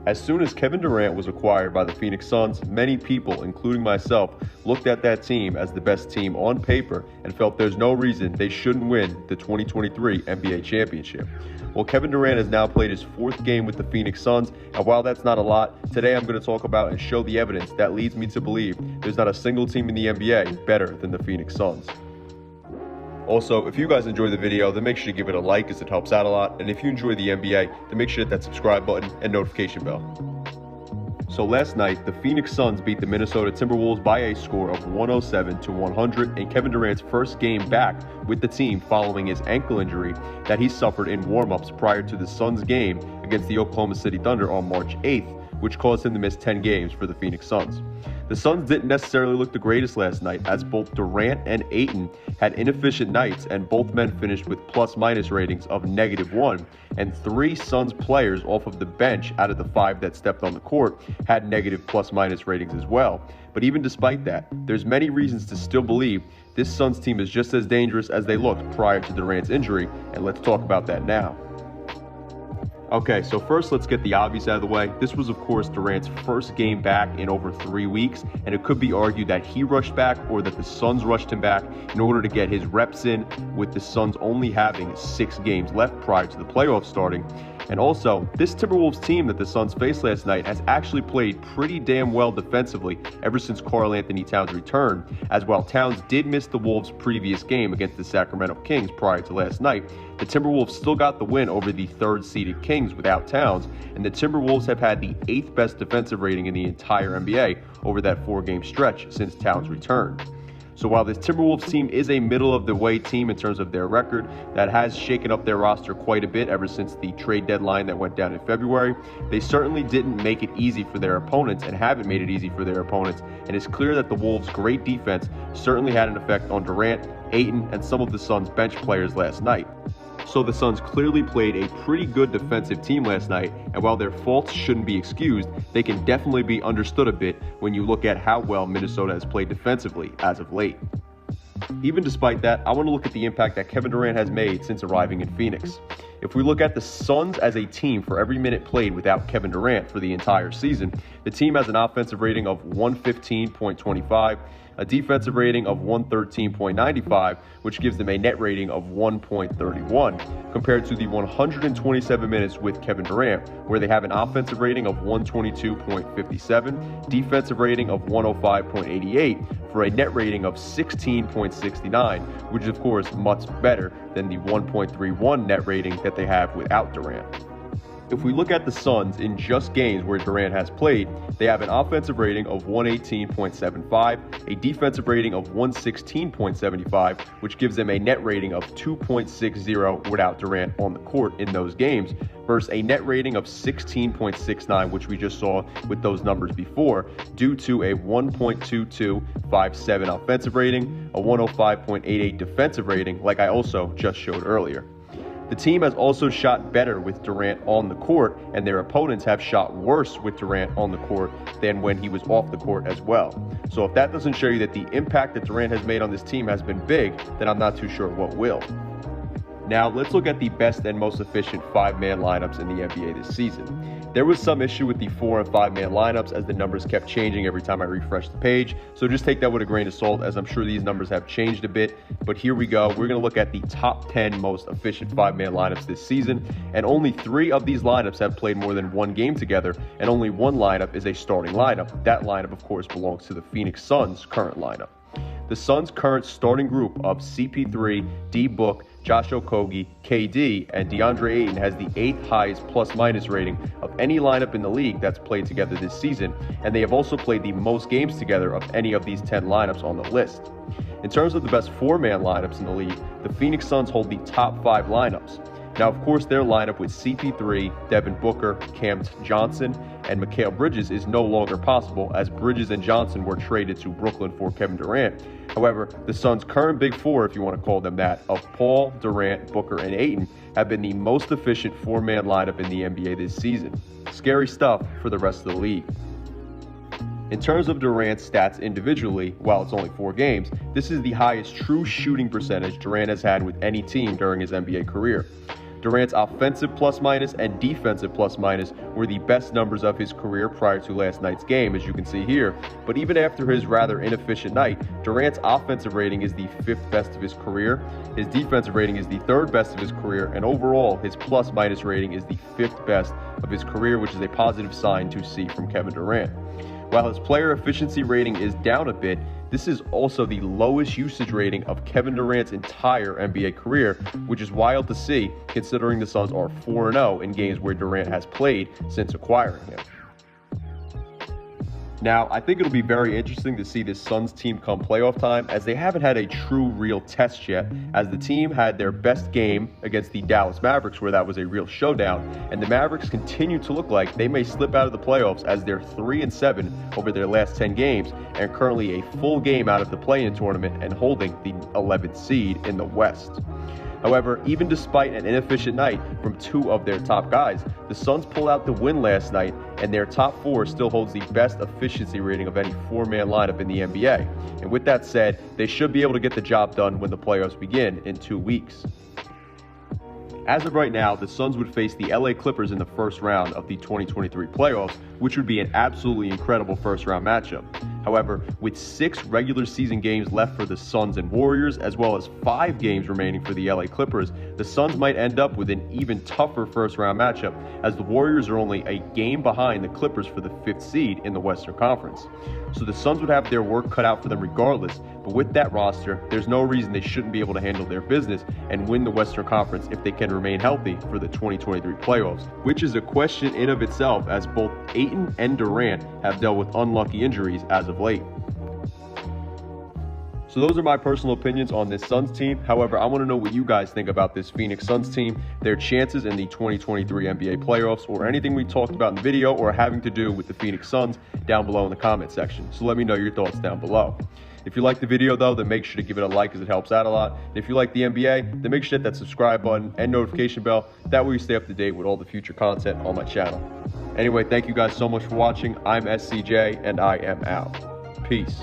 As soon as Kevin Durant was acquired by the Phoenix Suns, many people, including myself, looked at that team as the best team on paper and felt there's no reason they shouldn't win the 2023 NBA championship. Well, Kevin Durant has now played his 4th game with the Phoenix Suns, and while that's not a lot, today I'm going to talk about and show the evidence that leads me to believe there's not a single team in the NBA better than the Phoenix Suns. Also, if you guys enjoy the video, then make sure to give it a like as it helps out a lot. And if you enjoy the NBA, then make sure to hit that subscribe button and notification bell. So last night, the Phoenix Suns beat the Minnesota Timberwolves by a score of 107-100 in Kevin Durant's first game back with the team following his ankle injury that he suffered in warm-ups prior to the Suns game against the Oklahoma City Thunder on March 8th, which caused him to miss 10 games for the Phoenix Suns. The Suns didn't necessarily look the greatest last night, as both Durant and Ayton had inefficient nights, and both men finished with plus-minus ratings of -1, and 3 Suns players off of the bench out of the 5 that stepped on the court had negative plus-minus ratings as well. But even despite that, there's many reasons to still believe this Suns team is just as dangerous as they looked prior to Durant's injury, and let's talk about that now. Okay, so first let's get the obvious out of the way. This was, of course, Durant's first game back in over 3 weeks, and it could be argued that he rushed back or that the Suns rushed him back in order to get his reps in, with the Suns only having 6 games left prior to the playoffs starting. And also, this Timberwolves team that the Suns faced last night has actually played pretty damn well defensively ever since Karl-Anthony Towns returned, as while Towns did miss the Wolves' previous game against the Sacramento Kings prior to last night, the Timberwolves still got the win over the 3rd-seeded Kings without Towns, and the Timberwolves have had the 8th best defensive rating in the entire NBA over that 4-game stretch since Towns returned. So while this Timberwolves team is a middle-of-the-way team in terms of their record that has shaken up their roster quite a bit ever since the trade deadline that went down in February, they certainly didn't make it easy for their opponents and haven't made it easy for their opponents, and it's clear that the Wolves' great defense certainly had an effect on Durant, Ayton, and some of the Suns' bench players last night. So the Suns clearly played a pretty good defensive team last night, and while their faults shouldn't be excused, they can definitely be understood a bit when you look at how well Minnesota has played defensively as of late. Even despite that, I want to look at the impact that Kevin Durant has made since arriving in Phoenix. If we look at the Suns as a team for every minute played without Kevin Durant for the entire season, the team has an offensive rating of 115.25, a defensive rating of 113.95, which gives them a net rating of 1.31, compared to the 127 minutes with Kevin Durant, where they have an offensive rating of 122.57, defensive rating of 105.88, for a net rating of 16.69, which is of course much better than the 1.31 net rating that they have without Durant. If we look at the Suns in just games where Durant has played, they have an offensive rating of 118.75, a defensive rating of 116.75, which gives them a net rating of 2.60 without Durant on the court in those games, versus a net rating of 16.69, which we just saw with those numbers before, due to a 1.2257 offensive rating, a 105.88 defensive rating, like I also just showed earlier. The team has also shot better with Durant on the court, and their opponents have shot worse with Durant on the court than when he was off the court as well. So if that doesn't show you that the impact that Durant has made on this team has been big, then I'm not too sure what will. Now, let's look at the best and most efficient 5-man lineups in the NBA this season. There was some issue with the 4 and 5-man lineups as the numbers kept changing every time I refreshed the page, so just take that with a grain of salt, as I'm sure these numbers have changed a bit. But here we go. We're going to look at the top 10 most efficient 5-man lineups this season, and only 3 of these lineups have played more than 1 game together, and only 1 lineup is a starting lineup. That lineup, of course, belongs to the Phoenix Suns' current lineup. The Suns' current starting group of CP3, D-Book, Josh Okogie, KD, and DeAndre Ayton has the 8th highest plus-minus rating of any lineup in the league that's played together this season, and they have also played the most games together of any of these 10 lineups on the list. In terms of the best 4-man lineups in the league, the Phoenix Suns hold the top 5 lineups. Now, of course, their lineup with CP3, Devin Booker, Cam Johnson, and Mikal Bridges is no longer possible, as Bridges and Johnson were traded to Brooklyn for Kevin Durant. However, the Suns' current Big Four, if you want to call them that, of Paul, Durant, Booker, and Ayton, have been the most efficient 4-man lineup in the NBA this season. Scary stuff for the rest of the league. In terms of Durant's stats individually, while it's only 4 games, this is the highest true shooting percentage Durant has had with any team during his NBA career. Durant's offensive plus-minus and defensive plus-minus were the best numbers of his career prior to last night's game, as you can see here. But even after his rather inefficient night, Durant's offensive rating is the 5th best of his career, his defensive rating is the 3rd best of his career, and overall, his plus-minus rating is the 5th best of his career, which is a positive sign to see from Kevin Durant. While his player efficiency rating is down a bit, this is also the lowest usage rating of Kevin Durant's entire NBA career, which is wild to see considering the Suns are 4-0 in games where Durant has played since acquiring him. Now, I think it'll be very interesting to see this Suns team come playoff time, as they haven't had a true real test yet, as the team had their best game against the Dallas Mavericks, where that was a real showdown, and the Mavericks continue to look like they may slip out of the playoffs, as they're 3-7 over their last 10 games and currently a full game out of the play-in tournament and holding the 11th seed in the West. However, even despite an inefficient night from 2 of their top guys, the Suns pulled out the win last night, and their top 4 still holds the best efficiency rating of any 4-man lineup in the NBA. And with that said, they should be able to get the job done when the playoffs begin in 2 weeks. As of right now, the Suns would face the LA Clippers in the first round of the 2023 playoffs, which would be an absolutely incredible first-round matchup. However, with 6 regular season games left for the Suns and Warriors, as well as 5 games remaining for the LA Clippers, the Suns might end up with an even tougher first-round matchup, as the Warriors are only a game behind the Clippers for the 5th seed in the Western Conference. So the Suns would have their work cut out for them regardless, but with that roster, there's no reason they shouldn't be able to handle their business and win the Western Conference if they can remain healthy for the 2023 playoffs, which is a question in of itself, as both Ayton and Durant have dealt with unlucky injuries as of late. So those are my personal opinions on this Suns team. However, I want to know what you guys think about this Phoenix Suns team, their chances in the 2023 NBA playoffs, or anything we talked about in the video or having to do with the Phoenix Suns down below in the comment section. So let me know your thoughts down below. If you like the video though, then make sure to give it a like, as it helps out a lot. And if you like the NBA, then make sure to hit that subscribe button and notification bell. That way you stay up to date with all the future content on my channel. Anyway, thank you guys so much for watching. I'm SCJ and I am out. Peace.